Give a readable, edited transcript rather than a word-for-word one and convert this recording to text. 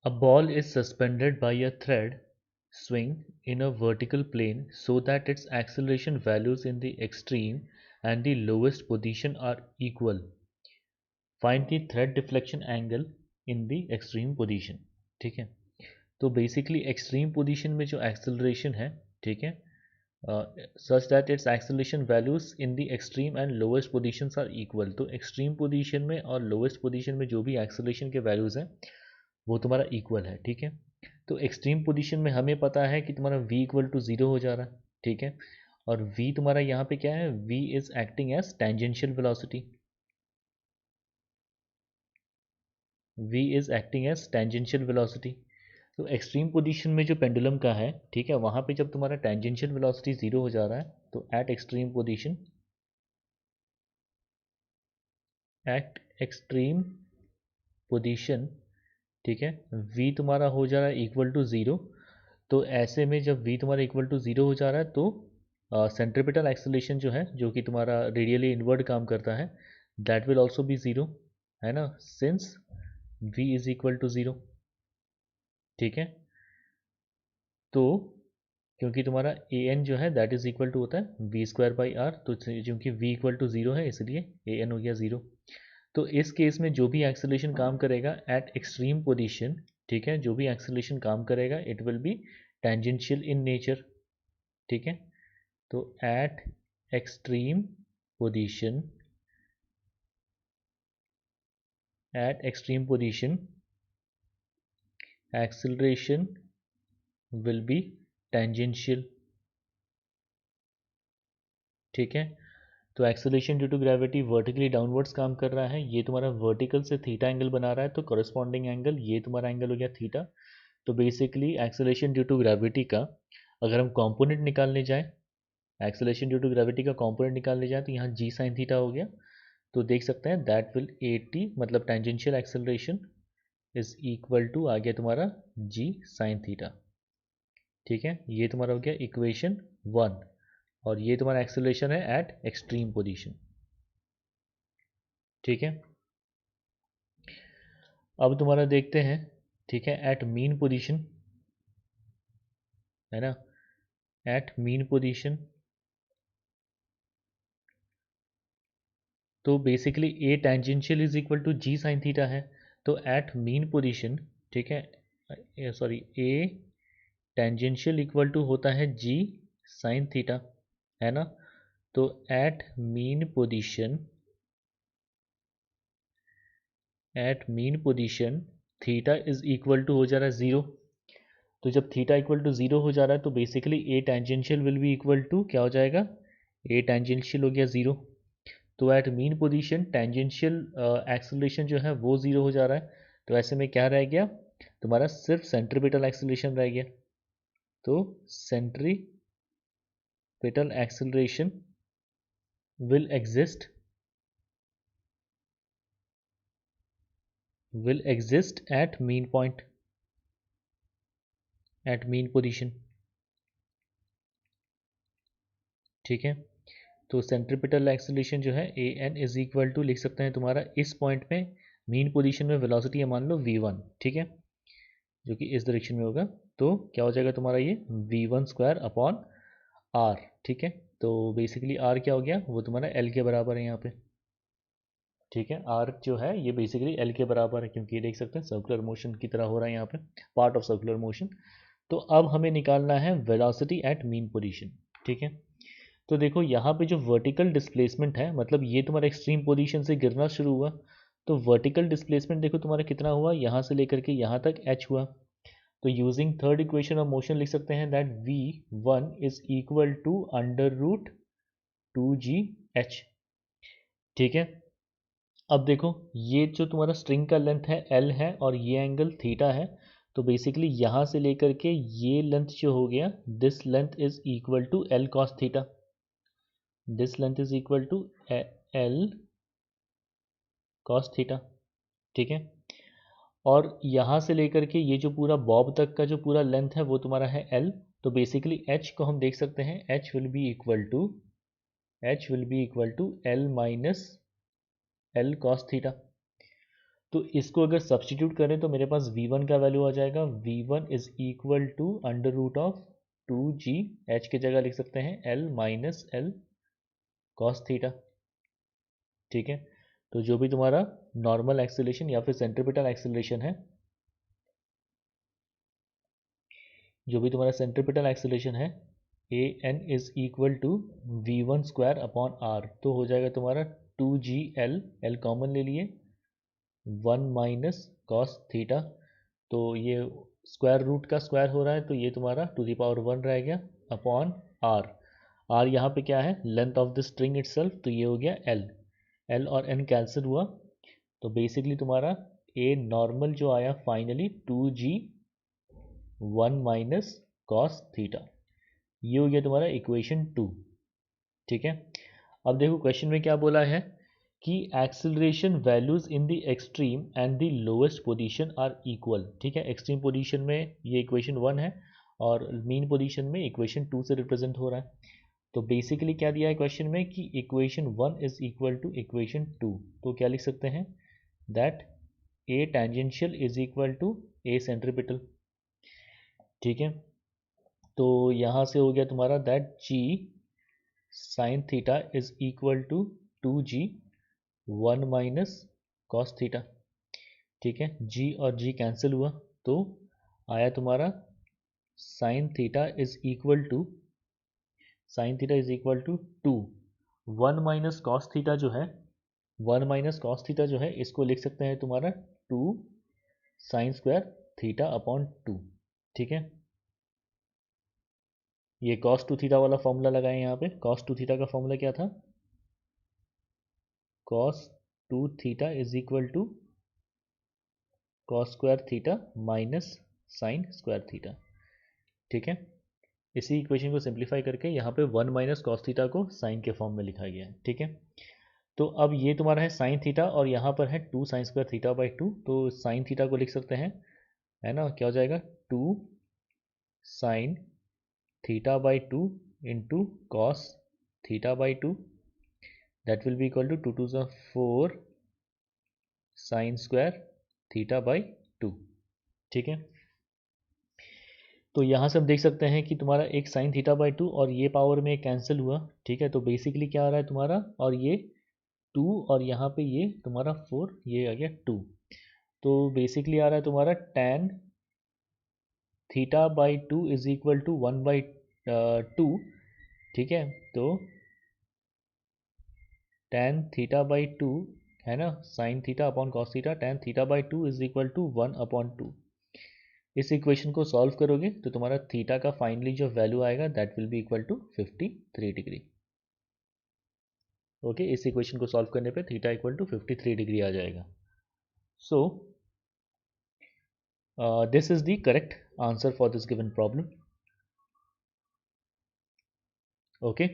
A ball is suspended by a thread swing in a vertical plane so that its acceleration values in the extreme and the lowest position are equal. Find the thread deflection angle in the extreme position. ठीक है, तो basically extreme position में जो acceleration है, ठीक है, such that it's acceleration values in the extreme and lowest positions are equal. तो extreme position में और लोवेस्ट पोजीशन में जो भी एक्सेलरेशन के वैल्यूज हैं वो तुम्हारा इक्वल है. ठीक है, तो एक्सट्रीम पोजीशन में हमें पता है कि तुम्हारा v इक्वल टू 0 हो जा रहा है. ठीक है, और v तुम्हारा यहाँ पे क्या है, v is acting as tangential velocity. v is acting as tangential velocity. तो एक्सट्रीम पोजीशन में जो पेंडुलम का है, ठीक है, वहाँ पे जब तुम्हारा टेंजेंशियल वेलोसिटी 0 हो जा रहा है तो एट एक्सट्रीम पोजीशन, ठीक है, v तुम्हारा हो जा रहा है इक्वल टू 0. तो ऐसे में जब v तुम्हारा इक्वल टू 0 हो जा रहा है तो सेंट्रीपिटल एक्सेलरेशन जो है, जो कि तुम्हारा रेडियली इनवर्ड काम करता है, दैट विल ऑल्सो बी 0, है ना, since v is equal to 0. ठीक है, तो क्योंकि तुम्हारा ए एन जो है दैट इज इक्वल टू होता है वी स्क्वायर बाई आर, तो क्योंकि v इक्वल टू 0 है इसलिए ए एन हो गया 0. तो इस केस में जो भी एक्सेलरेशन काम करेगा एट एक्सट्रीम पोजीशन, ठीक है, जो भी एक्सेलरेशन काम करेगा it will be tangential in nature. ठीक है, तो at extreme position acceleration will be tangential. ठीक है, तो acceleration due to gravity vertically downwards काम कर रहा है, ये तुम्हारा वर्टिकल से थीटा एंगल बना रहा है, तो कॉरेस्पॉन्डिंग एंगल ये तुम्हारा एंगल हो गया थीटा. तो basically acceleration due to gravity का अगर हम कंपोनेंट निकालने जाएं, एक्सेलरेशन ड्यू टू ग्रेविटी का कंपोनेंट निकालने जाएं तो यहाँ जी साइन थीटा हो गया. तो देख सकते हैं दैट विल 80 मतलब tangential acceleration is equal to आ गया तुम्हारा जी साइन थीटा. ठीक है, ये तुम्हारा हो गया इक्वेशन 1, और ये तुम्हारा एक्सेलरेशन है एट एक्सट्रीम पोजीशन. ठीक है, अब तुम्हारा देखते हैं, ठीक है, एट मीन पोजीशन, है ना, एट मीन पोजीशन. तो basically a tangential is equal to g sine theta है. तो एट मीन पोजीशन, ठीक है, sorry, a tangential equal to होता है जी साइन थीटा, है ना. तो at mean position theta is equal to हो जा रहा है 0. तो जब थीटा इक्वल टू 0 हो जा रहा है तो basically a tangential will be equal to क्या हो जाएगा, ए टेंजेंशियल हो गया 0. तो at mean position tangential acceleration जो है वो 0 हो जा रहा है. तो ऐसे में क्या रह गया तुम्हारा, सिर्फ सेंट्रीपिटल एक्सेलरेशन रह गया. तो centripetal acceleration will exist at mean point, at mean position. ठीक है, तो सेंट्रीपिटल एक्सेलरेशन जो है A N is equal to लिख सकते हैं तुम्हारा इस पॉइंट पे मीन पोजीशन में वेलोसिटी है मान लो v1, ठीक है, जो कि इस डायरेक्शन में होगा. तो क्या हो जाएगा तुम्हारा ये v1 स्क्वायर अपॉन आर. ठीक है, तो बेसिकली आर क्या हो गया, वो तुम्हारा एल के बराबर है यहाँ पे. ठीक है, आर जो है ये बेसिकली एल के बराबर है, क्योंकि ये देख सकते हैं सर्कुलर मोशन की तरह हो रहा है यहाँ पे, पार्ट ऑफ सर्कुलर मोशन. तो अब हमें निकालना है वेलोसिटी एट मीन पोजीशन. ठीक है, तो देखो यहाँ पे जो वर्टिकल डिस्प्लेसमेंट है, मतलब ये तुम्हारा एक्सट्रीम पोजीशन से गिरना शुरू हुआ, तो वर्टिकल डिस्प्लेसमेंट देखो तुम्हारा कितना हुआ, यहाँ से लेकर के यहाँ तक h हुआ. तो using third equation of motion लिख सकते हैं that v1 is equal to under root 2gh. ठीक है, अब देखो ये जो तुम्हारा स्ट्रिंग का लेंथ है L है और ये एंगल थीटा है. तो बेसिकली यहाँ से लेकर के ये लेंथ जो हो गया, this length is equal to L cos theta, this length is equal to L cos theta. ठीक है, और यहाँ से लेकर के ये जो पूरा बॉब तक का जो पूरा लेंथ है वो तुम्हारा है L. तो बेसिकली H को हम देख सकते हैं, H will be equal to L minus L cos theta. तो इसको अगर सब्सटीट्यूट करें तो मेरे पास v1 का वैल्यू आ जाएगा, v1 is equal to under root of 2g, h की जगह लिख सकते हैं l minus L cos theta. ठीक है, तो जो भी तुम्हारा नॉर्मल एक्सेलरेशन या फिर सेंट्रीपिटल एक्सेलरेशन है, जो भी तुम्हारा सेंट्रीपिटल एक्सेलरेशन है, A N is equal to V one square upon R, तो हो जाएगा तुम्हारा 2g एल कॉमन ले लिए, 1 माइनस कॉस थीटा, तो ये स्क्वायर रूट का स्क्वायर हो रहा है, तो ये तुम्हारा टू द पावर 1 रह गया अपॉन आर। आर यहाँ पे क्या है, length of the string itself, तो ये हो गया एल, एल और एन कैंसिल हुआ, तो बेसिकली तुम्हारा ए नॉर्मल जो आया finally 2g 1 minus cos theta, ये हो गया तुम्हारा इक्वेशन 2। ठीक है, अब देखो क्वेश्चन में क्या बोला है कि acceleration values in the extreme and the lowest position are equal. ठीक है, एक्सट्रीम पोजीशन में ये इक्वेशन 1 है और मीन पोजीशन में इक्वेशन 2 से रिप्रेजेंट हो रहा है। तो बेसिकली क्या दिया है क्वेश्चन में कि equation 1 is equal to equation 2, तो क्या लिख सकते हैं, that a tangential is equal to a centripetal. ठीक है, तो यहाँ से हो गया तुम्हारा that g sine theta is equal to 2g 1 minus cos theta. ठीक है, g और g कैंसिल हुआ, तो आया तुम्हारा sine theta is equal to, sine theta is equal to 2, 1 minus cos theta जो है, 1 माइनस कॉस थीटा जो है इसको लिख सकते हैं तुम्हारा 2 साइन स्क्वायर थीटा अपॉन 2। ठीक है, ये कॉस 2 थीटा वाला फॉर्मूला लगाएं यहाँ पे। कॉस 2 थीटा का फॉर्मूला क्या था, cos 2 theta is equal to cos square theta minus sine square theta. ठीक है, इसी इक्वेशन को सिंप्लीफाई करके यहाँ पे 1 माइनस कॉस थीटा को साइन के फॉर्म में लिखा गया है। ठीक है, तो अब ये तुम्हारा है साइन थीटा और यहाँ पर है 2 साइन स्क्वायर थीटा बाई 2, तो साइन थीटा को लिख सकते हैं, है ना, क्या हो जाएगा 2 sine theta by 2 into cos theta by 2, that will be equal to 2 to 4 sine square theta by 2। ठीक है, तो यहाँ से हम देख सकते हैं कि तुम्हारा एक साइन थीटा बाई 2 और ये पावर में कैंसिल हुआ। ठीक है, तो बेसिकली क्या आ रहा है तुम्हारा, और ये 2 और यहाँ पे ये तुम्हारा 4, ये आ गया 2, तो बेसिकली आ रहा है तुम्हारा tan theta by 2 is equal to 1 by 2। ठीक है, तो tan थीटा बाई 2 है ना, sine theta upon cos theta, tan theta by 2 is equal to 1 upon 2। इस इक्वेशन को सॉल्व करोगे तो तुम्हारा थीटा का फाइनली जो वैल्यू आएगा that will be equal to 53 degree. Okay, इस इक्वेशन को सॉल्व करने पे थीटा इक्वल टू 53 डिग्री आ जाएगा। So this is the correct answer for this given problem. Okay.